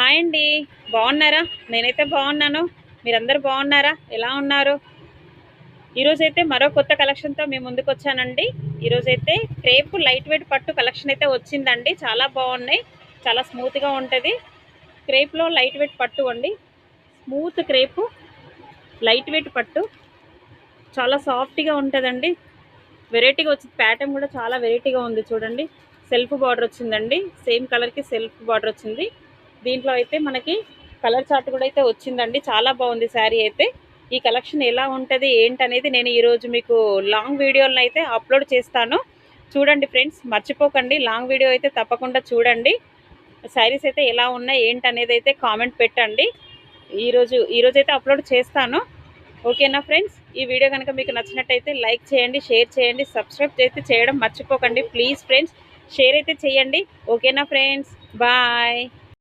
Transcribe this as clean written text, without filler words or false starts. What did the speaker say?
Hi అండి. బాగున్నారా? నేనైతే బాగున్నాను. మీరందరూ బాగున్నారా? ఎలా ఉన్నారు? ఈరోజైతే మరో కొత్త కలెక్షన్తో మేము ముందుకు వచ్చానండి. ఈరోజైతే క్రేప్ లైట్ వెయిట్ పట్టు కలెక్షన్ అయితే వచ్చిందండి. చాలా బాగున్నాయి. చాలా స్మూత్గా ఉంటుంది. క్రేప్లో లైట్ వెయిట్ పట్టు అండి. స్మూత్ క్రేపు లైట్ వెయిట్ పట్టు చాలా సాఫ్ట్గా ఉంటుందండి. వెరైటీగా వచ్చింది. ప్యాటర్న్ కూడా చాలా వెరైటీగా ఉంది. చూడండి, సెల్ఫ్ బార్డర్ వచ్చిందండి. సేమ్ కలర్కి సెల్ఫ్ బార్డర్ వచ్చింది. దీంట్లో అయితే మనకి కలర్ చార్ట్ కూడా అయితే వచ్చిందండి. చాలా బాగుంది శారీ అయితే. ఈ కలెక్షన్ ఎలా ఉంటుంది ఏంటనేది నేను ఈరోజు మీకు లాంగ్ వీడియోలను అయితే అప్లోడ్ చేస్తాను. చూడండి ఫ్రెండ్స్, మర్చిపోకండి. లాంగ్ వీడియో అయితే తప్పకుండా చూడండి. శారీస్ అయితే ఎలా ఉన్నాయి ఏంటనేది అయితే కామెంట్ పెట్టండి. ఈరోజైతే అప్లోడ్ చేస్తాను. ఓకేనా ఫ్రెండ్స్? ఈ వీడియో కనుక మీకు నచ్చినట్టయితే లైక్ చేయండి, షేర్ చేయండి, సబ్స్క్రైబ్ అయితే చేయడం మర్చిపోకండి ప్లీజ్ ఫ్రెండ్స్. షేర్ అయితే చేయండి. ఓకేనా ఫ్రెండ్స్? బాయ్.